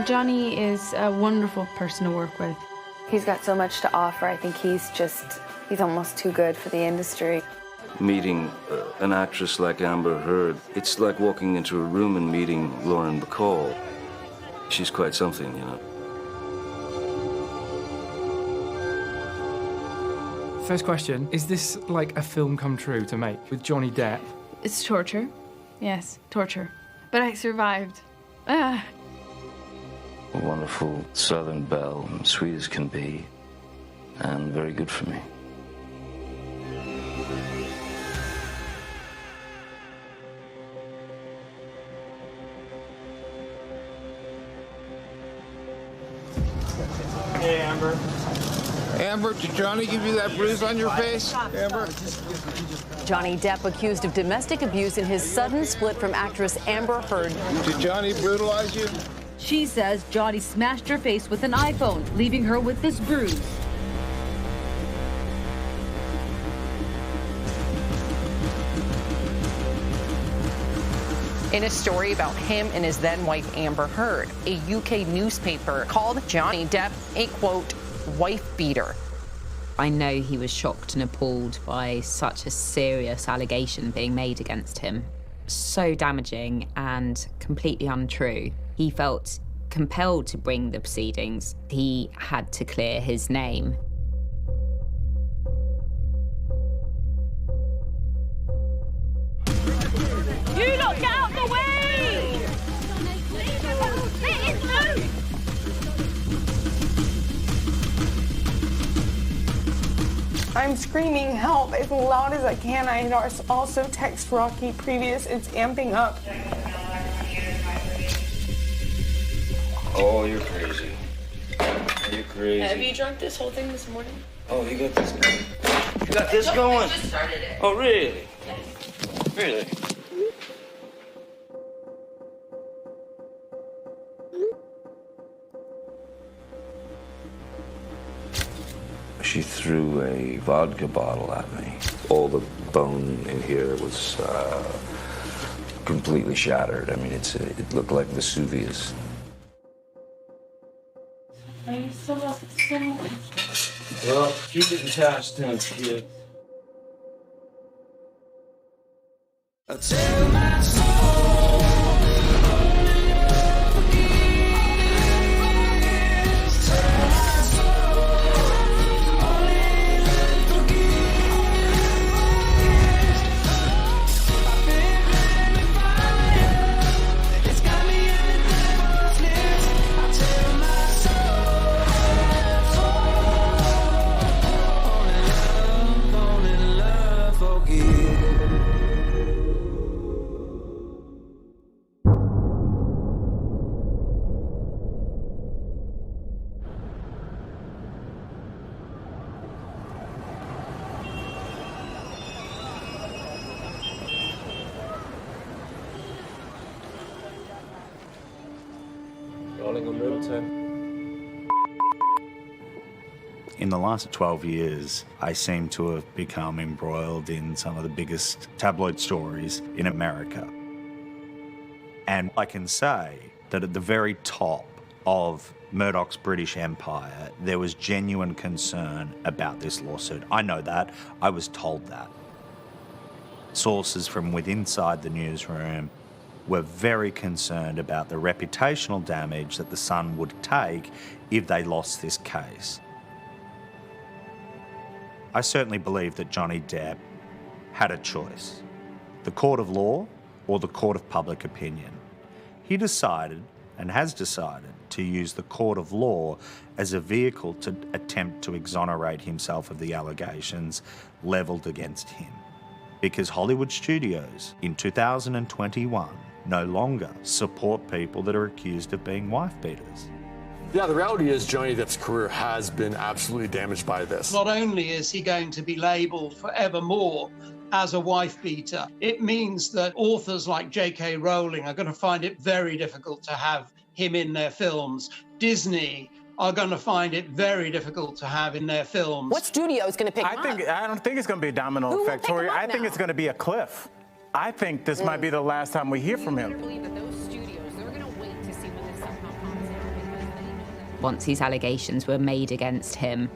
Johnny is a wonderful person to work with. He's got so much to offer. I think he's almost too good for the industry. Meeting an actress like Amber Heard, it's like walking into a room and meeting Lauren Bacall. She's quite something, you know. First question, is this like a film come true to make with Johnny Depp? It's torture. Yes, torture. But I survived. A wonderful Southern belle, sweet as can be, and very good for me. Hey, Amber. Amber, did Johnny give you that bruise on your face? Amber? Johnny Depp accused of domestic abuse in his sudden split from actress Amber Heard. Did Johnny brutalize you? She says Johnny smashed her face with an iPhone, leaving her with this bruise. In a story about him and his then-wife Amber Heard, a UK newspaper called Johnny Depp a, quote, wife beater. I know he was shocked and appalled by such a serious allegation being made against him. So damaging and completely untrue. He felt compelled to bring the proceedings. He had to clear his name. You lot get out the way! Let it through! I'm screaming help as loud as I can. I also text Rocky previous. It's amping up. Oh, you're crazy. You're crazy. Have you drunk this whole thing this morning? Oh, you got this going? You got this going? I just started it. Oh, really? Really? She threw a vodka bottle at me. All the bone in here was completely shattered. I mean, it looked like Vesuvius. I'm so upset. Well, keep it in task down, kid. Tell my soul. In the last 12 years, I seem to have become embroiled in some of the biggest tabloid stories in America. And I can say that at the very top of Murdoch's British Empire, there was genuine concern about this lawsuit. I know that. I was told that. Sources from within inside the newsroom were very concerned about the reputational damage that the Sun would take if they lost this case. I certainly believe that Johnny Depp had a choice, the court of law or the court of public opinion. He decided, and has decided, to use the court of law as a vehicle to attempt to exonerate himself of the allegations levelled against him. Because Hollywood studios in 2021 no longer support people that are accused of being wife beaters. Yeah, the reality is Johnny Depp's career has been absolutely damaged by this. Not only is he going to be labelled forevermore as a wife beater, it means that authors like J.K. Rowling are going to find it very difficult to have him in their films. Disney are going to find it very difficult to have in their films. What studio is going to pick him up? I don't think it's going to be a domino effect, Tori. I think it's going to be a cliff. I think this might be the last time we hear from him. I believe that those studios, they're going to wait to see when this somehow comes in. once these allegations were made against him.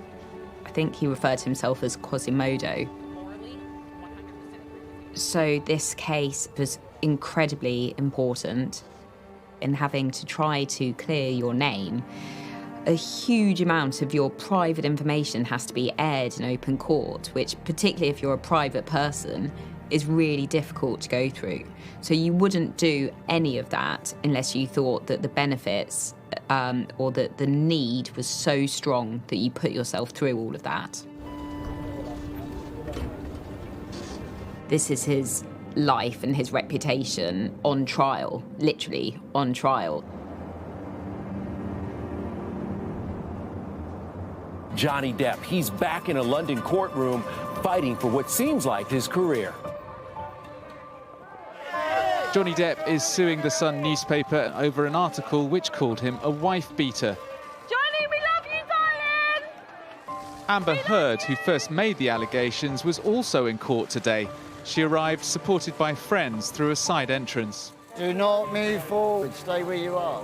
I think he referred to himself as Quasimodo. So this case was incredibly important in having to try to clear your name. A huge amount of your private information has to be aired in open court, which, particularly if you're a private person, is really difficult to go through. So you wouldn't do any of that unless you thought that the benefits or that the need was so strong that you put yourself through all of that. This is his life and his reputation on trial, literally on trial. Johnny Depp, he's back in a London courtroom fighting for what seems like his career. Johnny Depp is suing the Sun newspaper over an article which called him a wife-beater. Johnny, we love you, darling! Amber Heard, who first made the allegations, was also in court today. She arrived supported by friends through a side entrance. Do not move forward, stay where you are.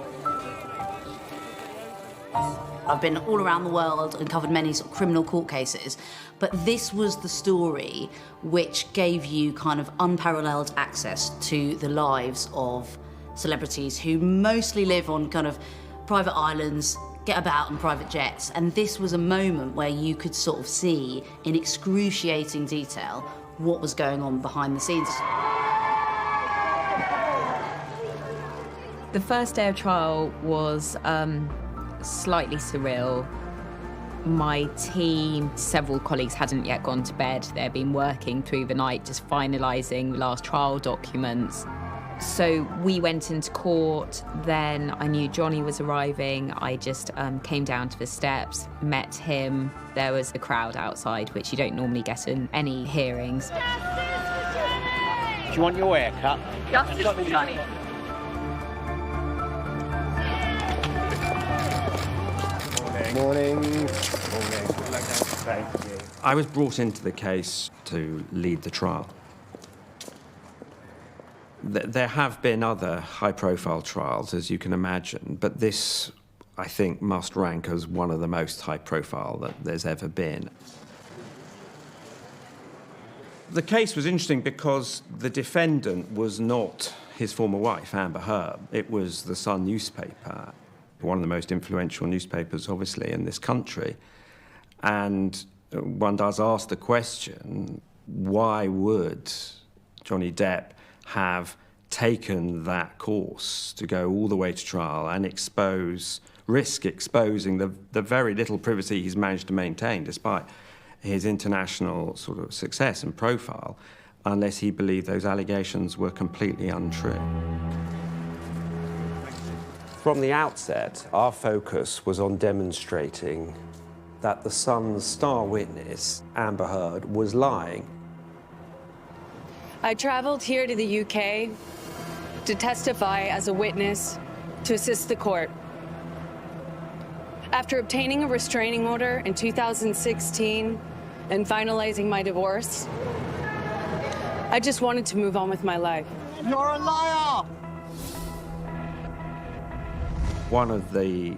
I've been all around the world and covered many sort of criminal court cases, but this was the story which gave you kind of unparalleled access to the lives of celebrities who mostly live on kind of private islands, get about on private jets, and this was a moment where you could sort of see in excruciating detail what was going on behind the scenes. The first day of trial was slightly surreal. My team, several colleagues hadn't yet gone to bed. They'd been working through the night, just finalising the last trial documents. So we went into court, then I knew Johnny was arriving. I just came down to the steps, met him. There was a crowd outside, which you don't normally get in any hearings. Do you want your hair cut? Justice for Johnny. Morning. Thank you. I was brought into the case to lead the trial. There have been other high-profile trials, as you can imagine, but this, I think, must rank as one of the most high-profile that there's ever been. The case was interesting because the defendant was not his former wife, Amber Heard. It was the Sun newspaper, one of the most influential newspapers, obviously, in this country. And one does ask the question, why would Johnny Depp have taken that course to go all the way to trial and risk exposing the very little privacy he's managed to maintain, despite his international sort of success and profile, unless he believed those allegations were completely untrue? From the outset, our focus was on demonstrating that the Sun's star witness, Amber Heard, was lying. I traveled here to the UK to testify as a witness to assist the court. After obtaining a restraining order in 2016 and finalizing my divorce, I just wanted to move on with my life. You're a liar! One of the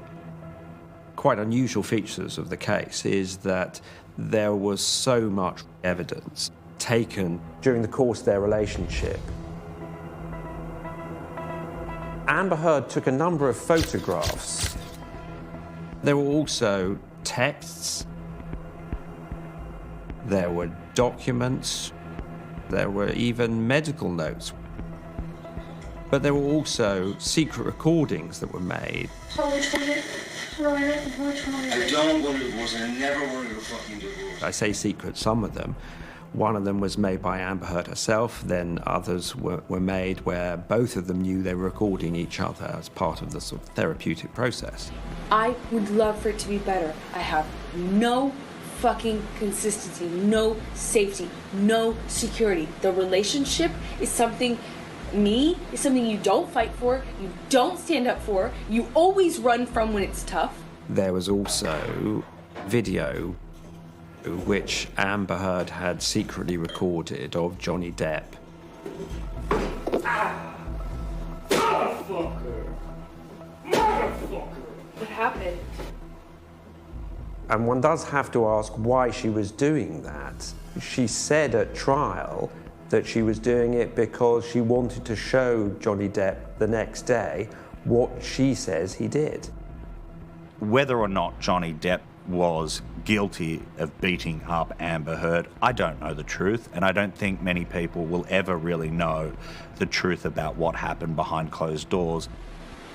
quite unusual features of the case is that there was so much evidence taken during the course of their relationship. Amber Heard took a number of photographs. There were also texts, there were documents, there were even medical notes. But there were also secret recordings that were made. I don't want a divorce, and I never wanted a fucking divorce. I say secret, some of them. One of them was made by Amber Heard herself, then others were made where both of them knew they were recording each other as part of the sort of therapeutic process. I would love for it to be better. I have no fucking consistency, no safety, no security. The relationship is something you don't fight for, you don't stand up for, you always run from when it's tough. There was also video which Amber Heard had secretly recorded of Johnny Depp. Motherfucker! Motherfucker! What happened? And one does have to ask why she was doing that. She said at trial that she was doing it because she wanted to show Johnny Depp the next day what she says he did. Whether or not Johnny Depp was guilty of beating up Amber Heard, I don't know the truth, and I don't think many people will ever really know the truth about what happened behind closed doors.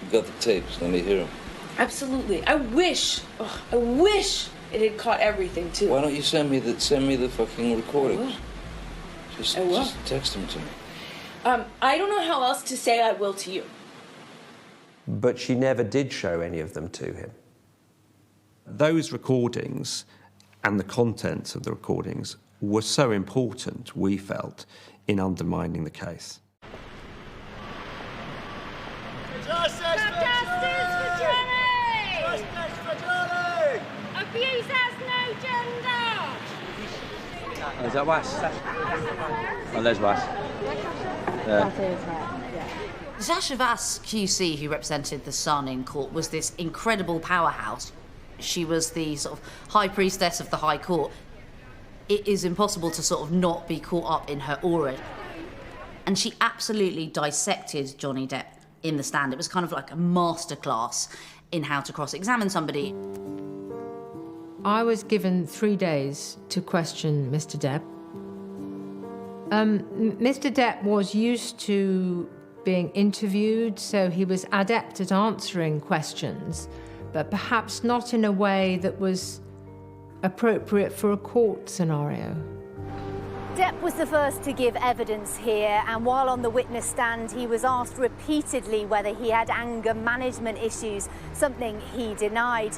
You got the tapes, let me hear them. Absolutely. I wish it had caught everything too. Why don't you send me the fucking recordings? Just text them to me. I don't know how else to say I will to you. But she never did show any of them to him. Those recordings and the contents of the recordings were so important, we felt, in undermining the case. Justice for Johnny! Justice for Johnny! Abuse has no gender! Oh, is that Was? Oh, there's Was. Sasha Vass QC, who represented the Sun in court, was this incredible powerhouse. She was the sort of high priestess of the High Court. It is impossible to sort of not be caught up in her aura. And she absolutely dissected Johnny Depp in the stand. It was kind of like a masterclass in how to cross-examine somebody. I was given 3 days to question Mr. Depp. Mr. Depp was used to being interviewed, so he was adept at answering questions, but perhaps not in a way that was appropriate for a court scenario. Depp was the first to give evidence here, and while on the witness stand, he was asked repeatedly whether he had anger management issues, something he denied.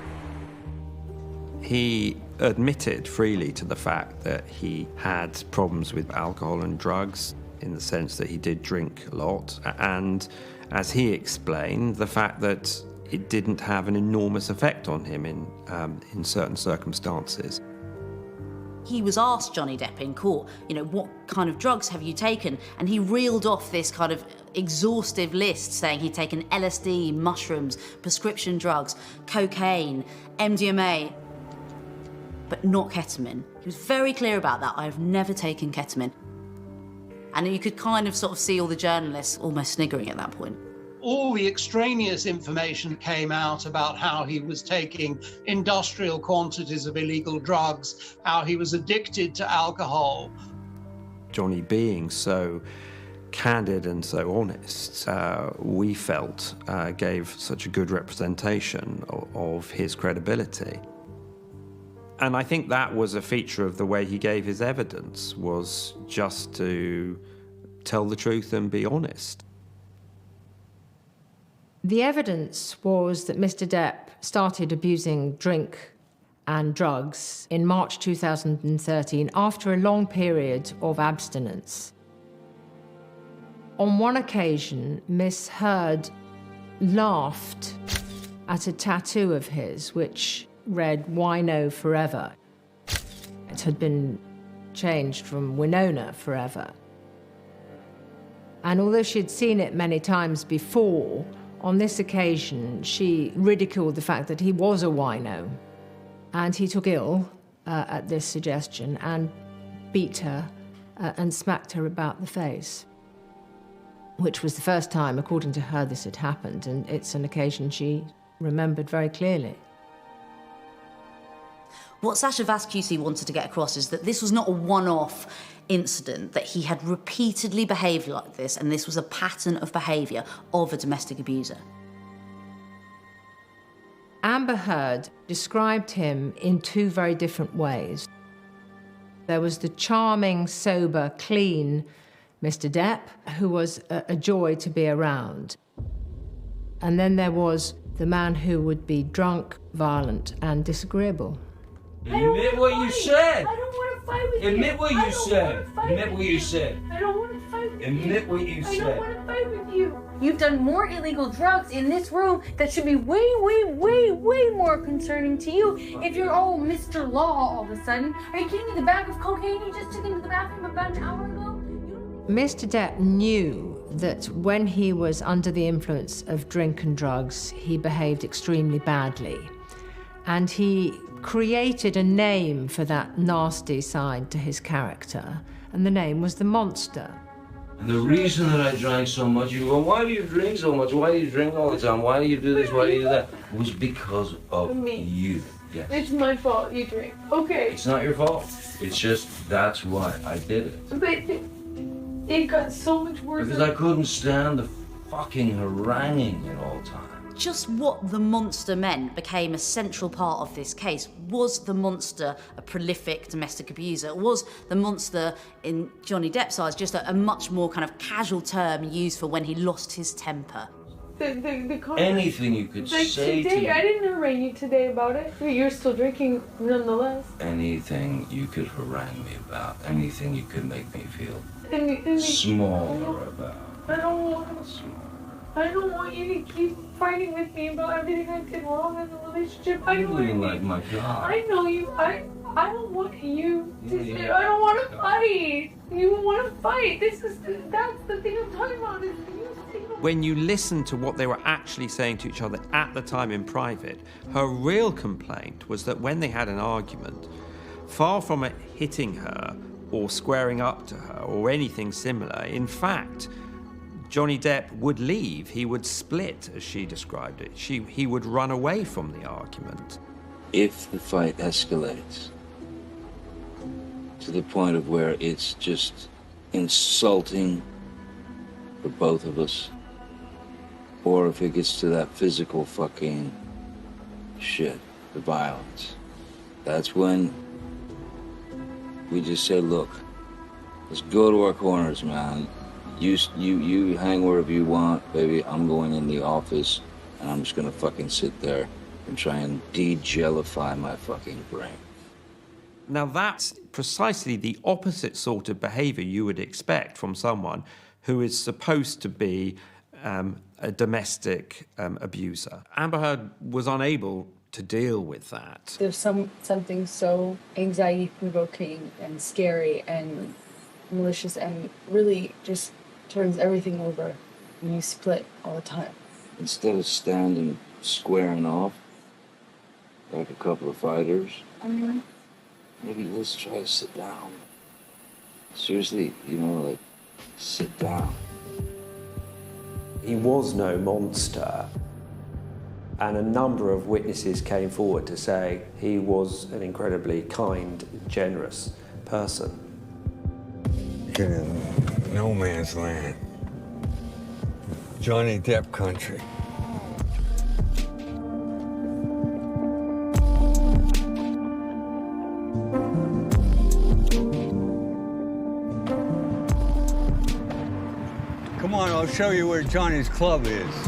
He admitted freely to the fact that he had problems with alcohol and drugs, in the sense that he did drink a lot, and as he explained, the fact that it didn't have an enormous effect on him in certain circumstances. He was asked, Johnny Depp, in court, you know, what kind of drugs have you taken? And he reeled off this kind of exhaustive list, saying he'd taken LSD, mushrooms, prescription drugs, cocaine, MDMA, but not ketamine. He was very clear about that. I have never taken ketamine. And you could kind of sort of see all the journalists almost sniggering at that point. All the extraneous information came out about how he was taking industrial quantities of illegal drugs, how he was addicted to alcohol. Johnny being so candid and so honest, we felt gave such a good representation of his credibility. And I think that was a feature of the way he gave his evidence, was just to tell the truth and be honest. The evidence was that Mr. Depp started abusing drink and drugs in March 2013 after a long period of abstinence. On one occasion, Miss Heard laughed at a tattoo of his which read Wino Forever. It had been changed from Winona Forever. And although she'd seen it many times before, on this occasion, she ridiculed the fact that he was a wino. And he took ill at this suggestion and beat her and smacked her about the face, which was the first time, according to her, this had happened. And it's an occasion she remembered very clearly. What Sasha Vass QC wanted to get across is that this was not a one-off incident, that he had repeatedly behaved like this, and this was a pattern of behaviour of a domestic abuser. Amber Heard described him in two very different ways. There was the charming, sober, clean Mr. Depp, who was a joy to be around. And then there was the man who would be drunk, violent, and disagreeable. Admit what you said. I don't want to fight with you. Admit what you said. Admit what you said. I don't want to fight with you. Admit what you I said. don't want to fight with you. You've done more illegal drugs in this room that should be way, way, way, way more concerning to you if you're, oh, Mr. Law all of a sudden. Are you kidding me? The bag of cocaine you just took into the bathroom about an hour ago? Mr. Depp knew that when he was under the influence of drink and drugs, he behaved extremely badly. And he created a name for that nasty side to his character, and the name was the Monster. And the reason that I drank so much, you go, why do you drink so much? Why do you drink all the time? Why do you do this? Why do you do that? It was because of you. Yes. It's my fault you drink. Okay. It's not your fault. It's just, that's why I did it. But it got so much worse. Because I couldn't stand the fucking haranguing at all times. Just what the monster meant became a central part of this case. Was the monster a prolific domestic abuser? Was the monster, in Johnny Depp's eyes, just a much more kind of casual term used for when he lost his temper? Anything you could like say today, to me. I didn't harangue you today about it. You're still drinking nonetheless. Anything you could harangue me about. Anything you could make me feel Any- smaller about. I don't want you to keep fighting with me about everything I did wrong in the relationship. I know You you. like my God. I know you. I don't want you to. I don't want to fight. You want to fight. That's the thing I'm talking about. Is you think of When you listen to what they were actually saying to each other at the time in private, her real complaint was that when they had an argument, far from it hitting her or squaring up to her or anything similar, in fact, Johnny Depp would leave. He would split, as she described it. He would run away from the argument. If the fight escalates to the point of where it's just insulting for both of us, or if it gets to that physical fucking shit, the violence, that's when we just say, look, let's go to our corners, man. You hang wherever you want, baby. I'm going in the office, and I'm just gonna fucking sit there and try and de-jellify my fucking brain. Now that's precisely the opposite sort of behavior you would expect from someone who is supposed to be a domestic abuser. Amber Heard was unable to deal with that. There's something so anxiety-provoking and scary and malicious and really just turns everything over when you split all the time. Instead of standing squaring off like a couple of fighters, maybe let's try to sit down. Seriously, like, sit down. He was no monster, and a number of witnesses came forward to say he was an incredibly kind, generous person. In no man's land. Johnny Depp country. Come on, I'll show you where Johnny's club is.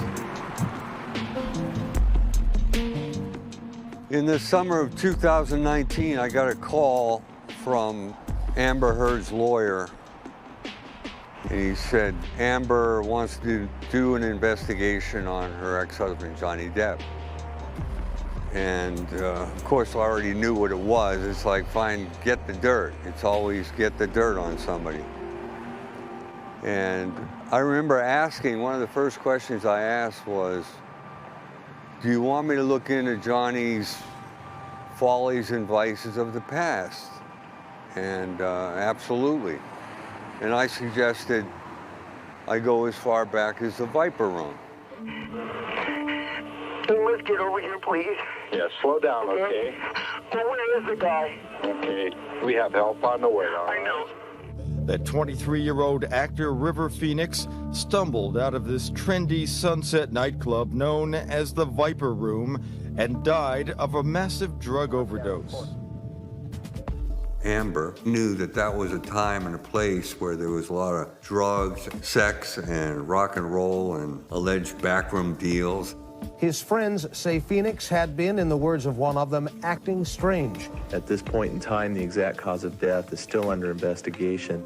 In the summer of 2019, I got a call from Amber Heard's lawyer. And he said, Amber wants to do an investigation on her ex-husband, Johnny Depp. And of course, I already knew what it was. It's like, fine, get the dirt. It's always get the dirt on somebody. And I remember asking, one of the first questions I asked was, do you want me to look into Johnny's follies and vices of the past? And absolutely. And I suggested I go as far back as the Viper Room. Let's get over here, please. Yeah, slow down, okay? Where is the guy? Okay, we have help on the way. I know. That 23-year-old actor River Phoenix stumbled out of this trendy Sunset nightclub known as the Viper Room and died of a massive drug overdose. Amber knew that that was a time and a place where there was a lot of drugs, sex, and rock and roll and alleged backroom deals. His friends say Phoenix had been, in the words of one of them, acting strange. At this point in time, the exact cause of death is still under investigation.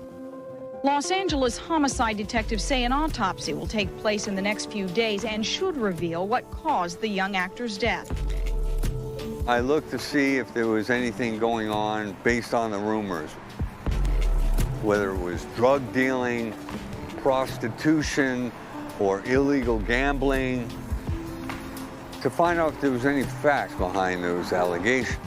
Los Angeles homicide detectives say an autopsy will take place in the next few days and should reveal what caused the young actor's death. I looked to see if there was anything going on based on the rumors, whether it was drug dealing, prostitution, or illegal gambling, to find out if there was any facts behind those allegations.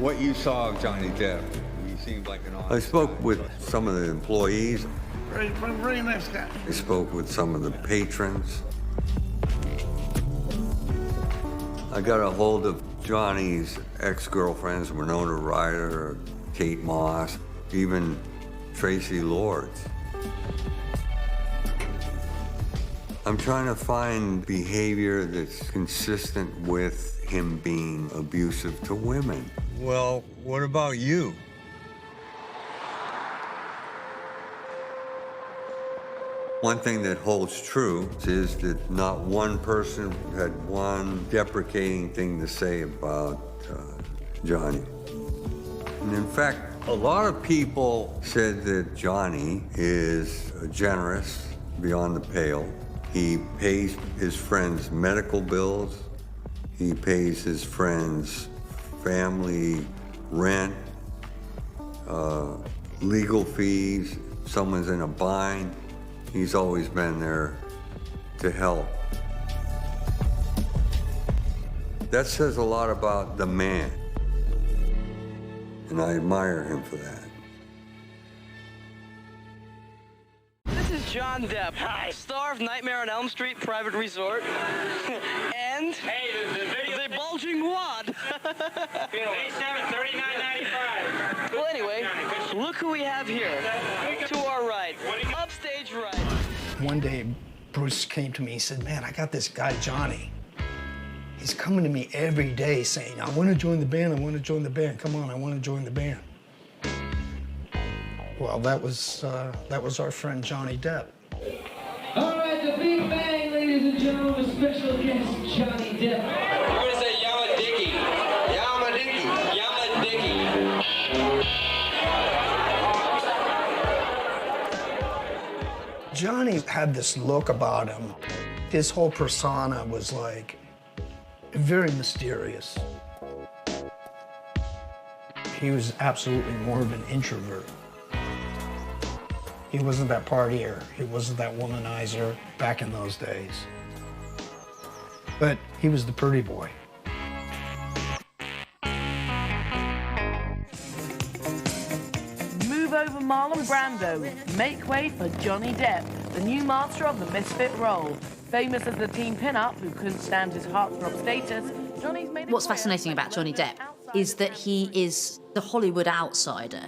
what you saw of Johnny Depp. He seemed like an honest I spoke with some of the employees. Very nice guy. I spoke with some of the patrons. I got a hold of Johnny's ex-girlfriends, Winona Ryder, Kate Moss, even Tracy Lords. I'm trying to find behavior that's consistent with him being abusive to women. Well, what about you? One thing that holds true is that not one person had one deprecating thing to say about Johnny. And in fact, a lot of people said that Johnny is generous beyond the pale. He pays his friends' medical bills. He pays his friends' family rent, legal fees. Someone's in a bind. He's always been there to help. That says a lot about the man, and I admire him for that. This is John Depp, star of Nightmare on Elm Street Private Resort, and the bulging wad. $39.95. Well, anyway, look who we have here. To our right, upstage right. One day, Bruce came to me. He said, "Man, I got this guy, Johnny. He's coming to me every day saying, I want to join the band, I want to join the band. Come on, I want to join the band." Well, that was our friend Johnny Depp. All right, the Big Bang, ladies and gentlemen, special guest Johnny Depp. You're going to say Yamadicki. Yamadicki. Yamadicki. Johnny had this look about him. His whole persona was like very mysterious. He was absolutely more of an introvert. He wasn't that partier. He wasn't that womanizer back in those days. But he was the pretty boy. Move over Marlon Brando. Make way for Johnny Depp, the new master of the misfit role. Famous as the teen pin-up who couldn't stand his heartthrob status, Johnny's made What's fascinating about Johnny Depp is that he is the Hollywood outsider.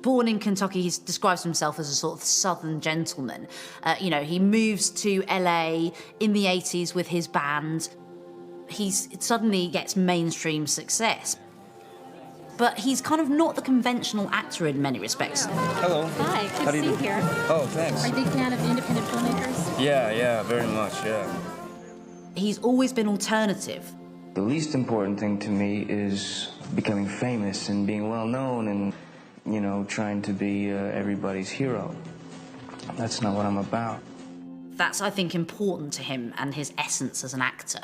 Born in Kentucky, he describes himself as a sort of southern gentleman. He moves to LA in the 80s with his band. He suddenly gets mainstream success. But he's kind of not the conventional actor in many respects. Hello. Hi, good to see you here. Oh, thanks. Are you a big fan of independent filmmakers? Yeah, very much, yeah. He's always been alternative. The least important thing to me is becoming famous and being well known and, trying to be everybody's hero. That's not what I'm about. That's, I think, important to him and his essence as an actor.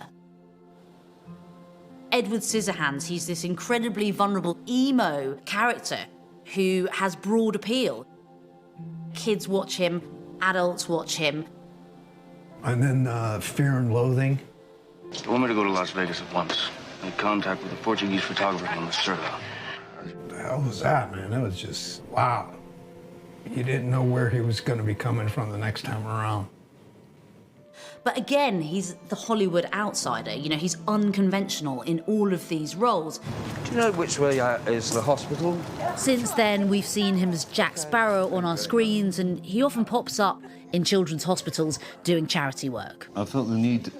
Edward Scissorhands, he's this incredibly vulnerable emo character who has broad appeal. Kids watch him, adults watch him. And then Fear and Loathing. They want me to go to Las Vegas at once. Make contact with a Portuguese photographer on the Serra. What the hell was that, man? That was just, wow. You didn't know where he was going to be coming from the next time around. But again, he's the Hollywood outsider. He's unconventional in all of these roles. Do you know which way is the hospital? Since then, we've seen him as Jack Sparrow on our screens, and he often pops up in children's hospitals doing charity work. I felt the need to...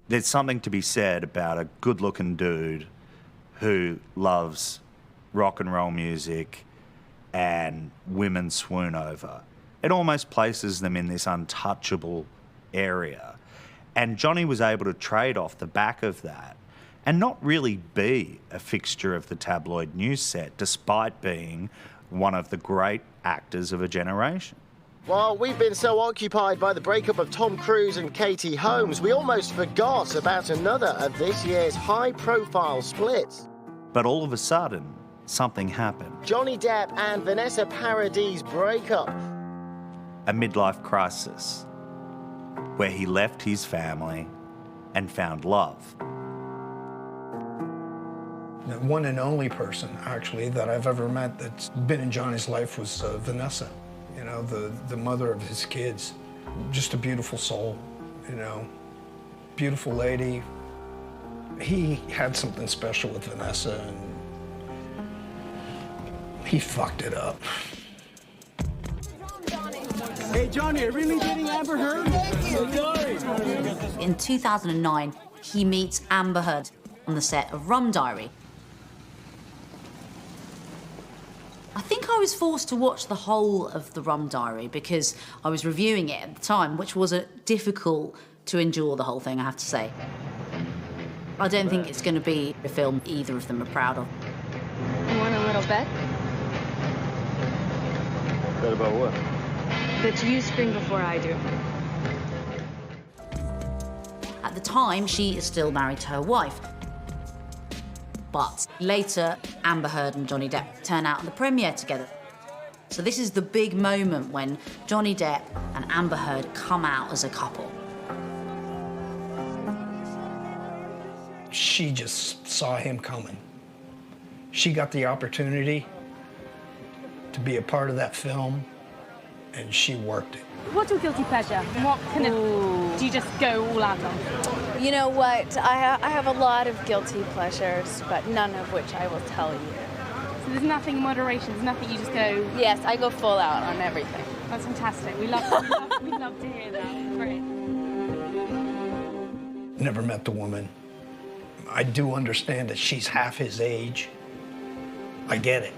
There's something to be said about a good-looking dude who loves rock and roll music and women swoon over. It almost places them in this untouchable area. And Johnny was able to trade off the back of that and not really be a fixture of the tabloid news set, despite being one of the great actors of a generation. While we've been so occupied by the breakup of Tom Cruise and Katie Holmes, we almost forgot about another of this year's high-profile splits. But all of a sudden, something happened. Johnny Depp and Vanessa Paradis' breakup. a midlife crisis where he left his family and found love. The one and only person, actually, that I've ever met that's been in Johnny's life was Vanessa, you know, the mother of his kids. Just a beautiful soul, you know, beautiful lady. He had something special with Vanessa, and he fucked it up. Hey, Johnny, are you really dating Amber Heard? In 2009, he meets Amber Heard on the set of Rum Diary. I think I was forced to watch the whole of the Rum Diary because I was reviewing it at the time, which was difficult to endure the whole thing, I have to say. I don't think it's going to be a film either of them are proud of. You want a little bet? Bet about what? That you scream before I do. At the time, she is still married to her wife. But later, Amber Heard and Johnny Depp turn out at the premiere together. So this is the big moment when Johnny Depp and Amber Heard come out as a couple. She just saw him coming. She got the opportunity to be a part of that film, and she worked it. What's your guilty pleasure? What kind of do you just go all out on? You know what? I have a lot of guilty pleasures, but none of which I will tell you. So there's nothing in moderation. There's nothing you just go. Yes, I go full out on everything. That's fantastic. We love to hear that. Great. Never met the woman. I do understand that she's half his age. I get it.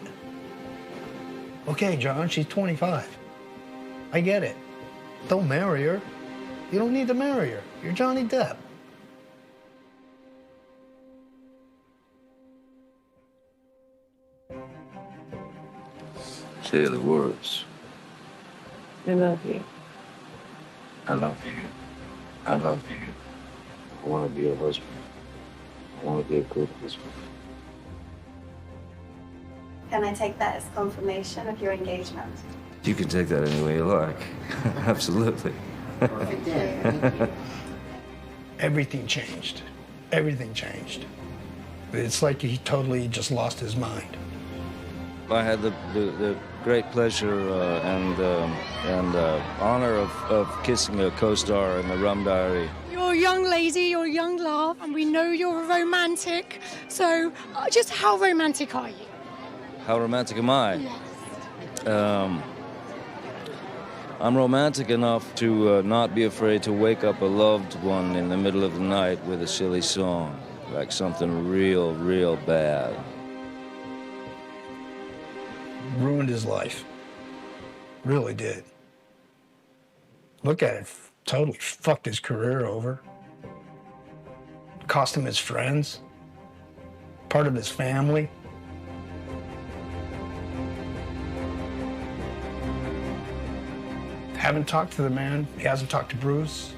Okay, John, she's 25. I get it. Don't marry her. You don't need to marry her. You're Johnny Depp. Say the words. I love you. I love you. I love you. I want to be your husband. I want to be a good husband. Can I take that as confirmation of your engagement? You can take that any way you like. Absolutely. Everything changed. Everything changed. It's like he totally just lost his mind. I had the great pleasure and honor of kissing a co-star in the Rum Diary. You're a young lady, you're a young love, and we know you're a romantic. So, just how romantic are you? How romantic am I? Yes. I'm romantic enough to not be afraid to wake up a loved one in the middle of the night with a silly song, like something real, real bad. Ruined his life. Really did. Look at it. Totally fucked his career over. Cost him his friends. Part of his family. Haven't talked to the man. He hasn't talked to Bruce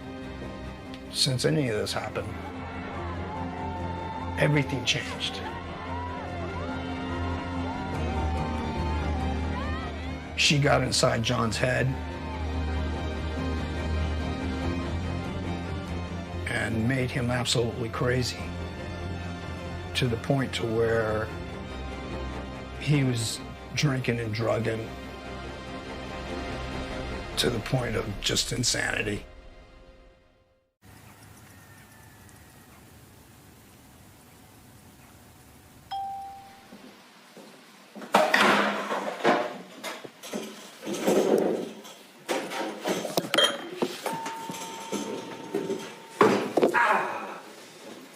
since any of this happened. Everything changed. She got inside John's head and made him absolutely crazy to the point to where he was drinking and drugging to the point of just insanity.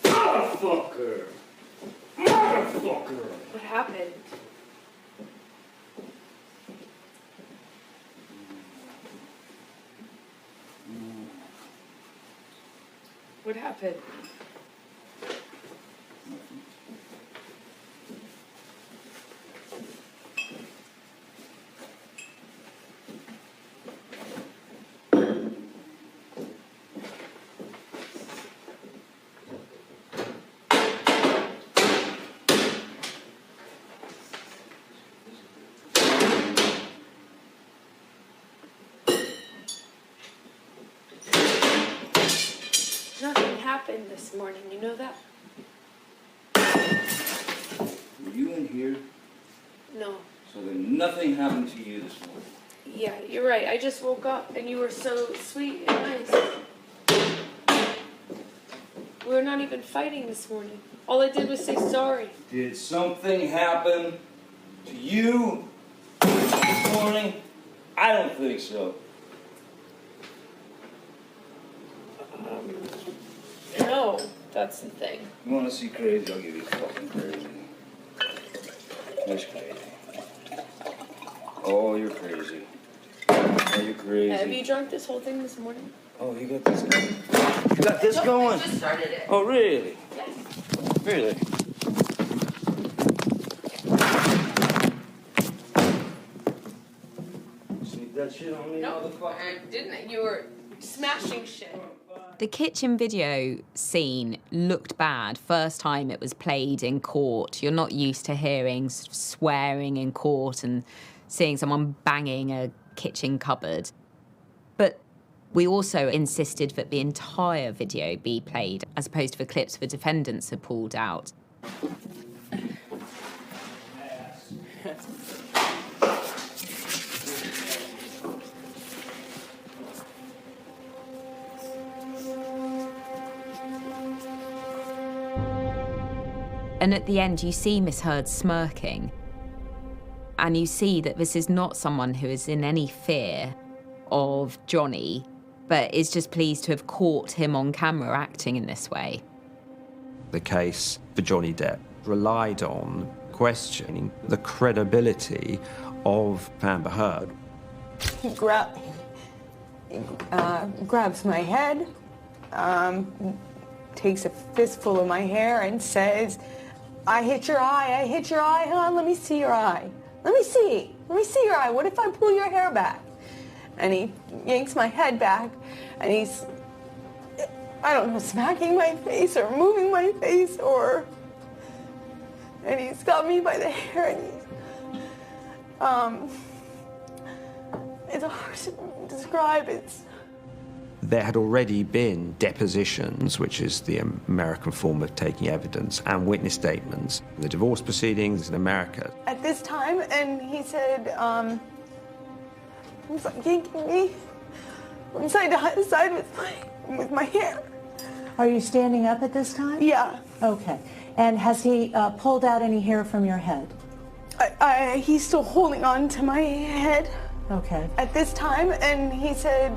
Motherfucker! Motherfucker! What happened? What happened? happened this morning, you know that? Were you in here? No. So then nothing happened to you this morning? Yeah, you're right. I just woke up and you were so sweet and nice. We were not even fighting this morning. All I did was say sorry. Did something happen to you this morning? I don't think so. No, that's the thing. You want to see crazy? I'll give you fucking crazy. That's crazy. Oh, you're crazy. Oh, you're crazy. Have you drunk this whole thing this morning? Oh, you got this going? You got this going? I just started it. Oh, really? Yes. Really? Sneak that shit on me, motherfucker. I didn't. You were smashing shit. The kitchen video scene looked bad. First time it was played in court. You're not used to hearing sort of swearing in court and seeing someone banging a kitchen cupboard. But we also insisted that the entire video be played, as opposed to the clips the defendants had pulled out. And at the end, you see Miss Heard smirking. And you see that this is not someone who is in any fear of Johnny, but is just pleased to have caught him on camera acting in this way. The case for Johnny Depp relied on questioning the credibility of Amber Heard. He grabs my head, takes a fistful of my hair and says, I hit your eye, hon, let me see your eye. Let me see your eye. What if I pull your hair back? And he yanks my head back, and he's, I don't know, smacking my face or moving my face, and he's got me by the hair, and it's hard to describe. There had already been depositions, which is the American form of taking evidence, and witness statements. The divorce proceedings in America. At this time, and he said, he was like yanking me from side to side with my hair. Are you standing up at this time? Yeah. Okay. And has he pulled out any hair from your head? He's still holding on to my head. Okay. At this time, and he said,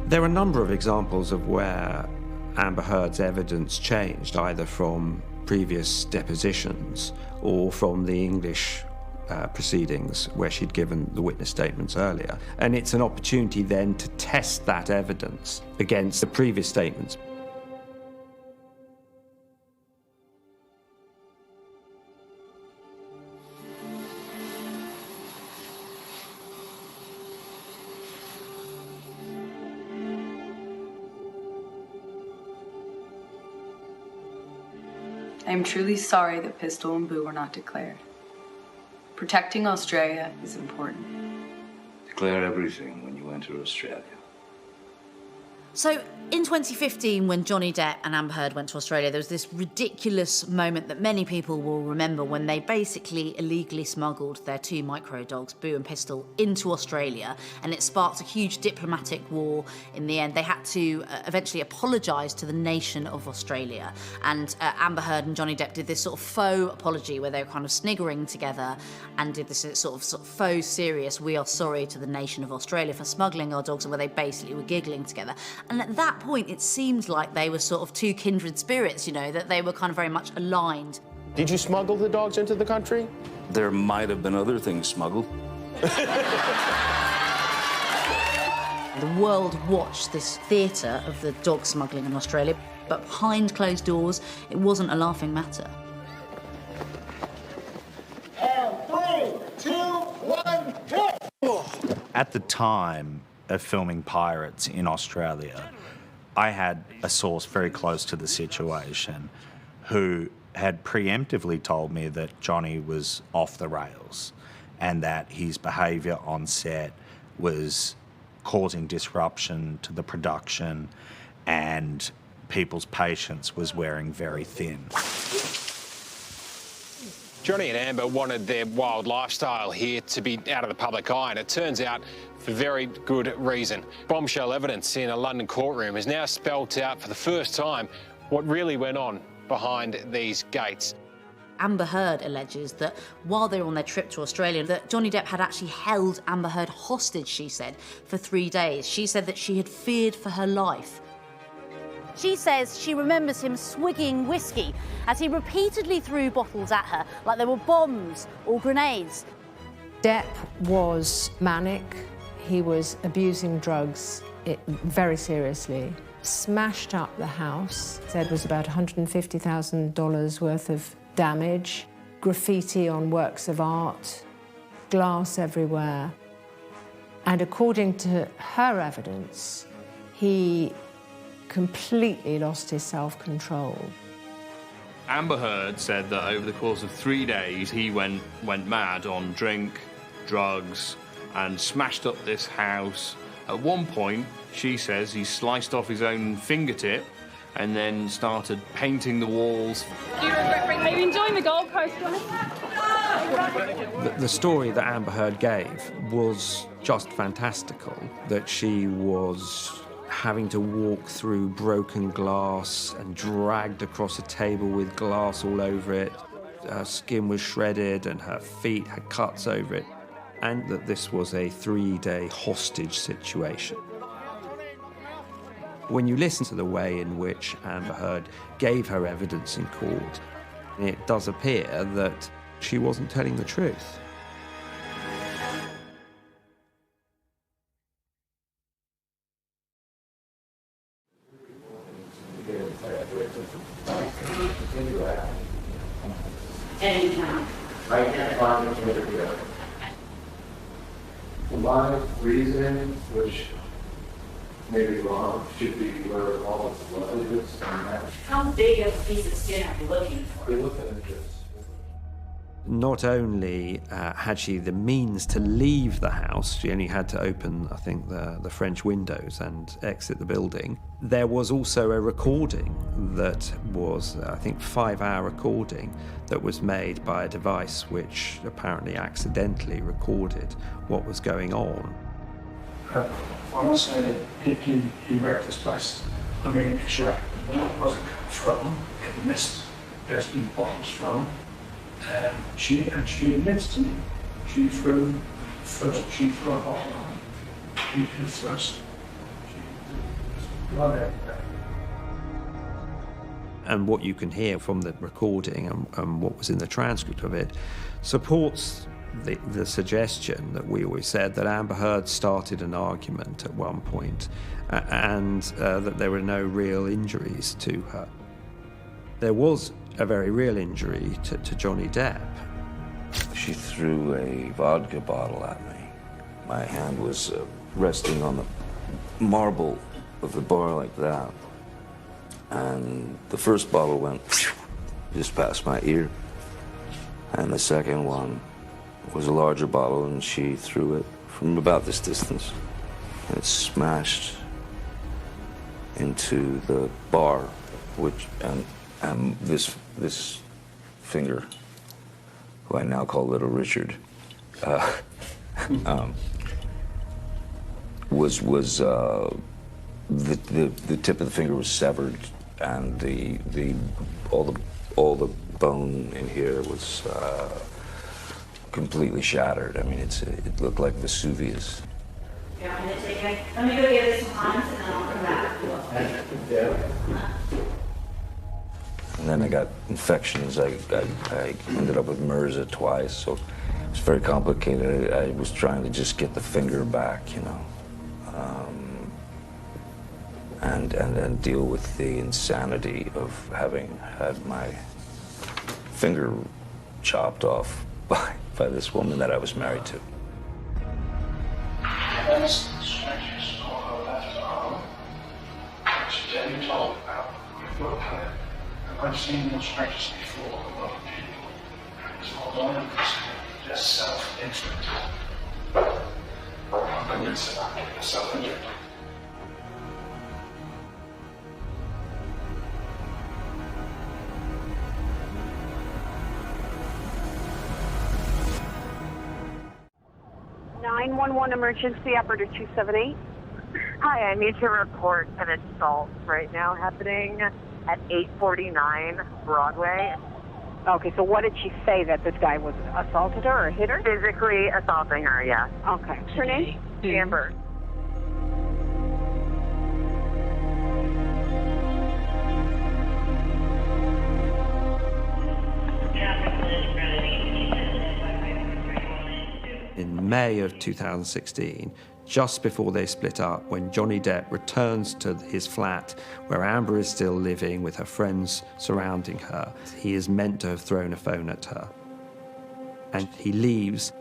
There are a number of examples of where Amber Heard's evidence changed, either from previous depositions or from the English proceedings where she'd given the witness statements earlier. And it's an opportunity then to test that evidence against the previous statements. I am truly sorry that Pistol and Boo were not declared. Protecting Australia is important. Declare everything when you enter Australia. So in 2015, when Johnny Depp and Amber Heard went to Australia, there was this ridiculous moment that many people will remember when they basically illegally smuggled their two micro dogs, Boo and Pistol, into Australia, and it sparked a huge diplomatic war. In the end, they had to eventually apologise to the nation of Australia, and Amber Heard and Johnny Depp did this sort of faux apology where they were kind of sniggering together and did this sort of faux serious, we are sorry to the nation of Australia for smuggling our dogs, and where they basically were giggling together. And at that point, it seemed like they were sort of two kindred spirits, you know, that they were kind of very much aligned. Did you smuggle the dogs into the country? There might have been other things smuggled. The world watched this theatre of the dog smuggling in Australia, but behind closed doors, it wasn't a laughing matter. 3, 2, 1, go! At the time of filming Pirates in Australia, I had a source very close to the situation who had preemptively told me that Johnny was off the rails and that his behaviour on set was causing disruption to the production and people's patience was wearing very thin. Johnny and Amber wanted their wild lifestyle here to be out of the public eye, and it turns out for very good reason. Bombshell evidence in a London courtroom has now spelt out for the first time what really went on behind these gates. Amber Heard alleges that while they were on their trip to Australia, that Johnny Depp had actually held Amber Heard hostage, she said, for 3 days. She said that she had feared for her life. She says she remembers him swigging whiskey as he repeatedly threw bottles at her like they were bombs or grenades. Depp was manic. He was abusing drugs very seriously. Smashed up the house. Said was about $150,000 worth of damage. Graffiti on works of art. Glass everywhere. And according to her evidence, he completely lost his self-control. Amber Heard said that over the course of 3 days he went mad on drink, drugs, and smashed up this house. At one point, she says he sliced off his own fingertip and then started painting the walls. Do you regret bringing... Are you enjoying the Gold Coast, Johnny? The story that Amber Heard gave was just fantastical, that she was having to walk through broken glass and dragged across a table with glass all over it. Her skin was shredded and her feet had cuts over it, and that this was a 3-day hostage situation. When you listen to the way in which Amber Heard gave her evidence in court, it does appear that she wasn't telling the truth. Anytime. I can't find it to go. My reasoning, which may be wrong, should be where all of the blood is. How big a piece of skin are you looking for? We're looking at this. Not only had she the means to leave the house, she only had to open, I think, the French windows and exit the building. There was also a recording that was, I think, 5-hour recording that was made by a device which apparently accidentally recorded what was going on. I want to say that he wrecked this place. I mean, sure, where it wasn't from, it missed there's been bombs from. She admits to me, she threw a bottle on. She did first. Blood everywhere. And what you can hear from the recording and what was in the transcript of it supports the suggestion that we always said that Amber Heard started an argument at one point and that there were no real injuries to her. There was a very real injury to Johnny Depp. She threw a vodka bottle at me. My hand was resting on the marble of the bar like that. And the first bottle went just past my ear. And the second one was a larger bottle, and she threw it from about this distance. And it smashed into the bar, which, and this finger, who I now call Little Richard, was the tip of the finger was severed, and all the bone in here was completely shattered. I mean, it looked like Vesuvius. Yeah, I'm gonna let me go get it some times and then I'll come back. And then I got infections. I ended up with MRSA twice, so it was very complicated. I was trying to just get the finger back, you know, and deal with the insanity of having had my finger chopped off by this woman that I was married to. That's the strangest photo that's wrong. Which Jenny told about before her. I've seen those strangers before with other people. It's all one just self-inflicted. I'm convinced that I'm self-inflicted. 911 emergency, operator 278. Hi, I need to report an assault right now happening at 849 Broadway. Okay, so what did she say, that this guy was assaulted her or hit her? Physically assaulting her, yes. Okay. Her name? Amber. In May of 2016, just before they split up, when Johnny Depp returns to his flat where Amber is still living with her friends surrounding her, he is meant to have thrown a phone at her. And he leaves.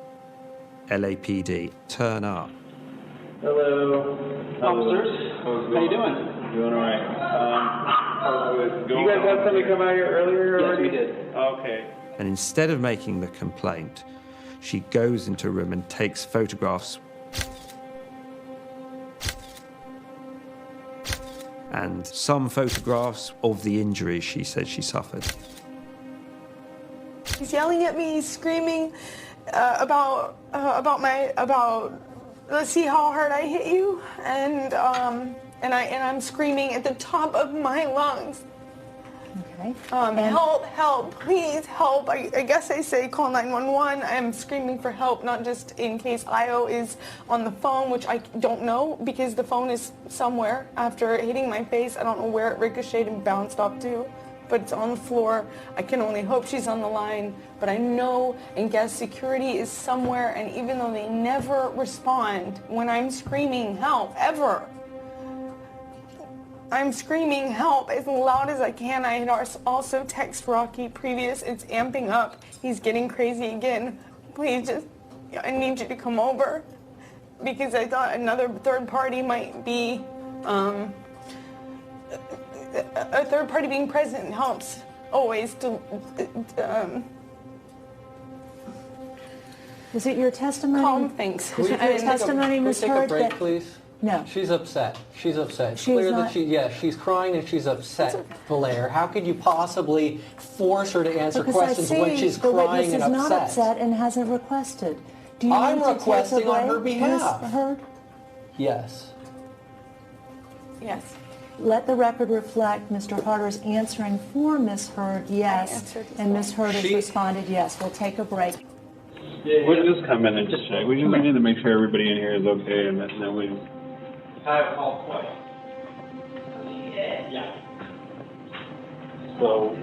LAPD turn up. Hello. Officers. How you doing? Doing all right. You guys had somebody come out here earlier already? Yes, we did. Okay. And instead of making the complaint, she goes into a room and takes photographs and some photographs of the injuries she said she suffered. He's yelling at me, he's screaming about let's see how hard I hit you, and I'm screaming at the top of my lungs. Okay. Help, please help. I guess I say call 911. I'm screaming for help, not just in case Io is on the phone, which I don't know because the phone is somewhere after hitting my face. I don't know where it ricocheted and bounced off to, but it's on the floor. I can only hope she's on the line, but I know and guess security is somewhere, and even though they never respond when I'm screaming help, ever, I'm screaming help as loud as I can. I had also text Rocky previous. It's amping up. He's getting crazy again. Please I need you to come over because I thought another third party might be, a third party being present helps always to, Is it your testimony? calm things. Is it your testimony, Ms. Can we Heard? take a break, that- please? No. She's upset. She's upset. It's She's clear not- that she's crying and she's upset, Blair. How could you possibly force her to answer Because questions I see when she's the crying witness and is not upset and hasn't requested. Do you I'm need to take a requesting on her break, behalf. Ms. Heard? Yes. Yes. Let the record reflect Mr. Harder's answering for Ms. Heard, yes, and Ms. Heard has responded yes. We'll take a break. We'll just come in and just check. We need to make sure everybody in here is okay, and then we. I have called twice. Yeah. So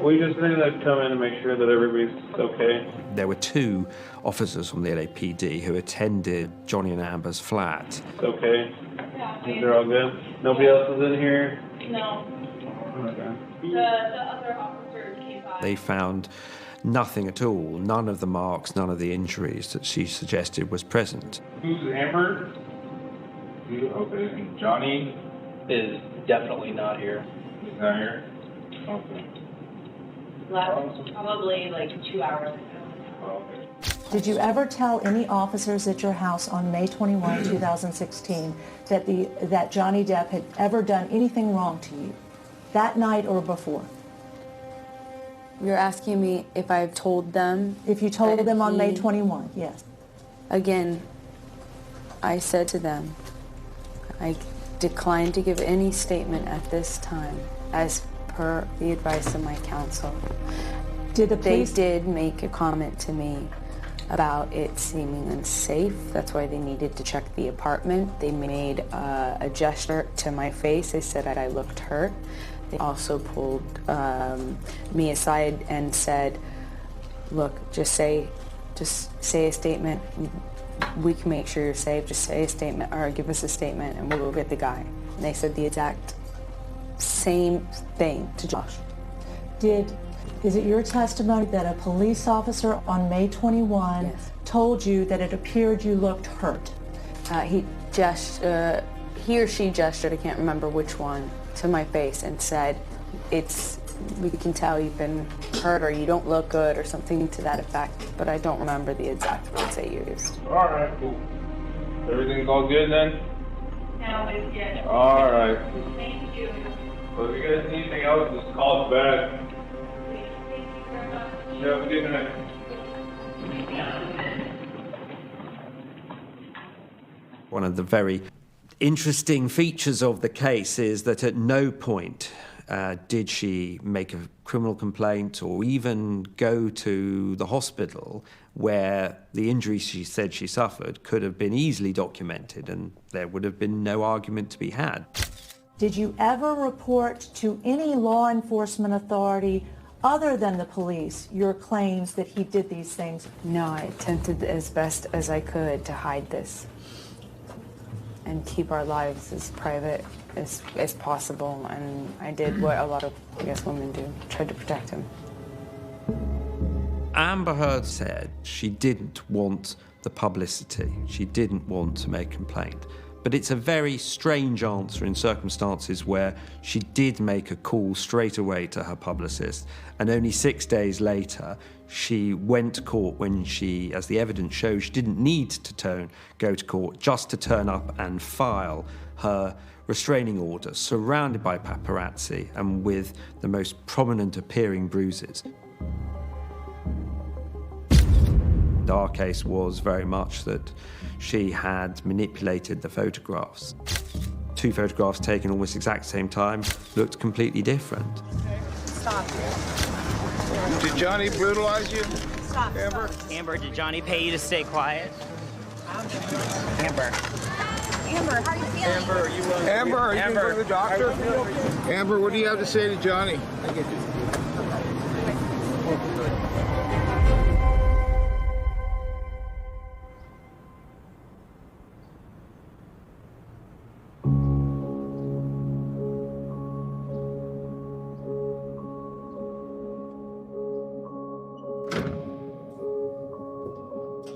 we just need to come in and make sure that everybody's okay. There were two officers from the LAPD who attended Johnny and Amber's flat. It's okay. They're all good. Nobody else is in here. No. Okay. The other officers came by. They found nothing at all, none of the marks, none of the injuries that she suggested was present. Who's Amber? Okay. And Johnny is definitely not here. He's not here? Okay. Last probably like 2 hours ago. Okay. Did you ever tell any officers at your house on May 21, 2016, that Johnny Depp had ever done anything wrong to you, that night or before? You're asking me if I've told them? If you told them on May 21, yes. Again, I said to them, I decline to give any statement at this time, as per the advice of my counsel. Did the police... They did make a comment to me about it seeming unsafe. That's why they needed to check the apartment. They made a gesture to my face. They said that I looked hurt. They also pulled me aside and said, look, just say a statement. We can make sure you're safe. Just say a statement or give us a statement and we'll go get the guy. And they said the exact same thing to Josh. Is it your testimony that a police officer on May 21 told you that it appeared you looked hurt? He or she gestured, I can't remember which one, to my face and said, we can tell you've been hurt or you don't look good or something to that effect, but I don't remember the exact words they used. All right, cool. Everything's all good then? No, it's good. All right. Thank you. Well, if you guys need anything else, just call us back. Have a good night. One of the very interesting features of the case is that at no point did she make a criminal complaint or even go to the hospital where the injuries she said she suffered could have been easily documented and there would have been no argument to be had. Did you ever report to any law enforcement authority other than the police your claims that he did these things? No, I attempted as best as I could to hide this and keep our lives as private as possible, and I did what a lot of, I guess, women do, tried to protect him. Amber Heard said she didn't want the publicity. She didn't want to make a complaint. But it's a very strange answer in circumstances where she did make a call straight away to her publicist, and only 6 days later she went to court when she, as the evidence shows, she didn't need to go to court just to turn up and file her restraining order, surrounded by paparazzi and with the most prominent appearing bruises. Our case was very much that she had manipulated the photographs. 2 photographs taken almost exact same time looked completely different. Stop. Did Johnny brutalize you? Stop. Amber? Amber, did Johnny pay you to stay quiet? Amber. Amber, how are you feeling? Amber, are you Amber, are you going to go to the doctor? Amber, what do you have to say to Johnny?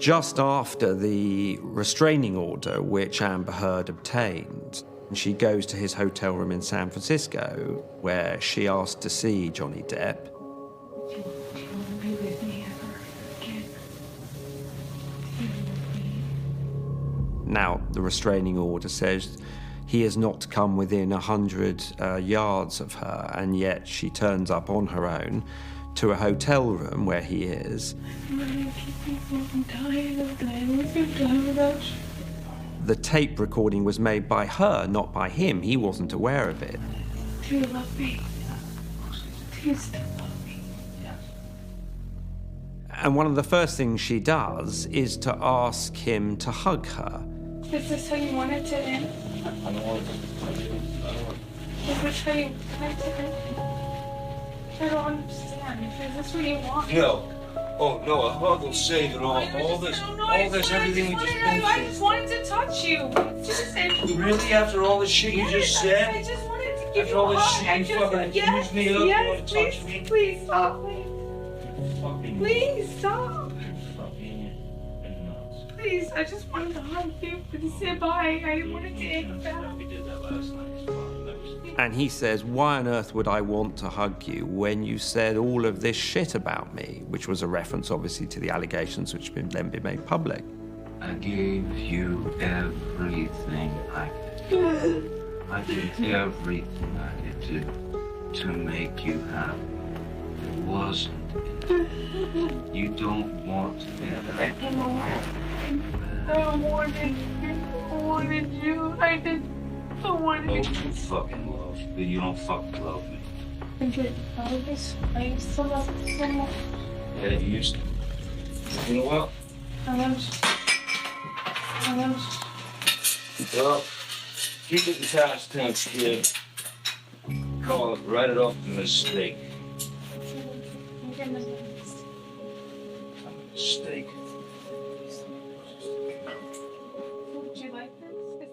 Just after the restraining order which Amber Heard obtained, she goes to his hotel room in San Francisco where she asked to see Johnny Depp. Do you want to be with me ever again? Now, the restraining order says he is not to come within 100 yards of her, and yet she turns up on her own to a hotel room where he is. The tape recording was made by her, not by him. He wasn't aware of it. Do you love me? Do you still love me? And one of the first things she does is to ask him to hug her. Is this how you want it to end? I don't want to. Is this how you want it to end? I don't understand. Is this what you want? No. Oh, no, a hug will save it all. All this, everything we just been through. I just wanted to touch you. Just Really? After all this shit you just said? I just wanted to give After you all a this hug. shit you fucking accused me of? You want to touch me? Please stop me. Please stop. Please, I just wanted to hug you and say bye. I wanted to end that. We did that last night. And he says, why on earth would I want to hug you when you said all of this shit about me? Which was a reference, obviously, to the allegations which have then been made public. I gave you everything I could. I did everything I could do to make you happy. It wasn't enough. You don't want it. I wanted you. I did. I wanted you. You fucking love me. You don't fucking love me. I did. I used to love you so much. Yeah, you used to. You know what? I love you. Well, keep it in past tense, kid. Call it, write it off as a mistake. A mistake.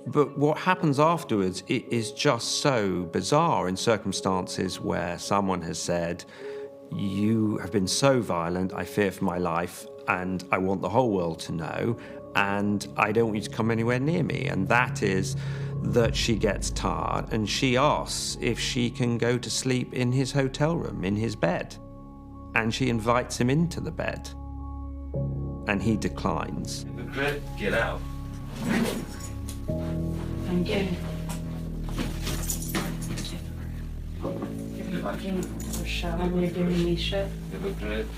But what happens afterwards is just so bizarre in circumstances where someone has said, you have been so violent, I fear for my life, and I want the whole world to know, and I don't want you to come anywhere near me. And that is that she gets tired and she asks if she can go to sleep in his hotel room, in his bed. And she invites him into the bed. And he declines. Get out. I'm kidding. You're fucking shut up. You're giving me shit.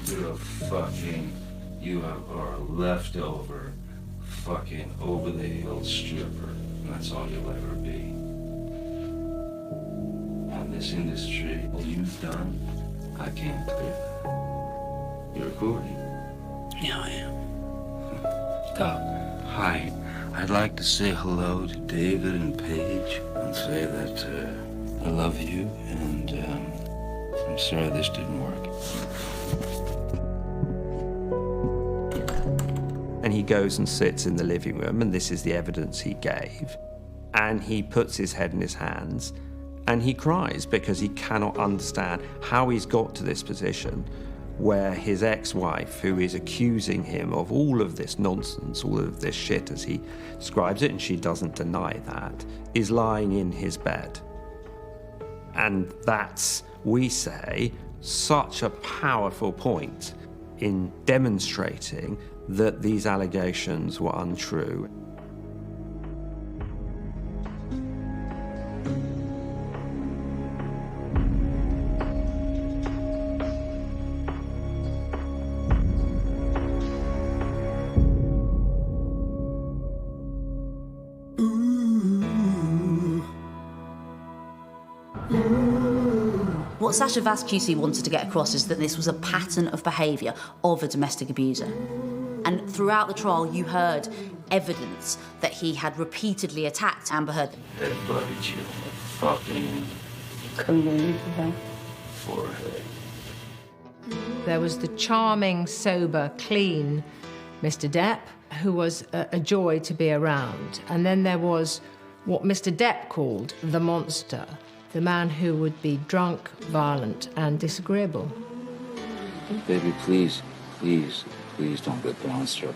You're a fucking, you are a leftover fucking over-the-hill stripper. And that's all you'll ever be. In this industry, all you've done, I can't clear that. You're recording? Yeah, I am. Hi. I'd like to say hello to David and Paige and say that I love you and I'm sorry this didn't work. And he goes and sits in the living room, and this is the evidence he gave. And he puts his head in his hands and he cries because he cannot understand how he's got to this position where his ex-wife, who is accusing him of all of this nonsense, all of this shit as he describes it, and she doesn't deny that, is lying in his bed. And that's, we say, such a powerful point in demonstrating that these allegations were untrue. What Sasha Vazquisi wanted to get across is that this was a pattern of behaviour of a domestic abuser. And throughout the trial, you heard evidence that he had repeatedly attacked Amber Heard. That bloody chill fucking forehead. There was the charming, sober, clean Mr. Depp, who was a joy to be around. And then there was what Mr. Depp called the monster, the man who would be drunk, violent, and disagreeable. Baby, please, please, please don't get the monster.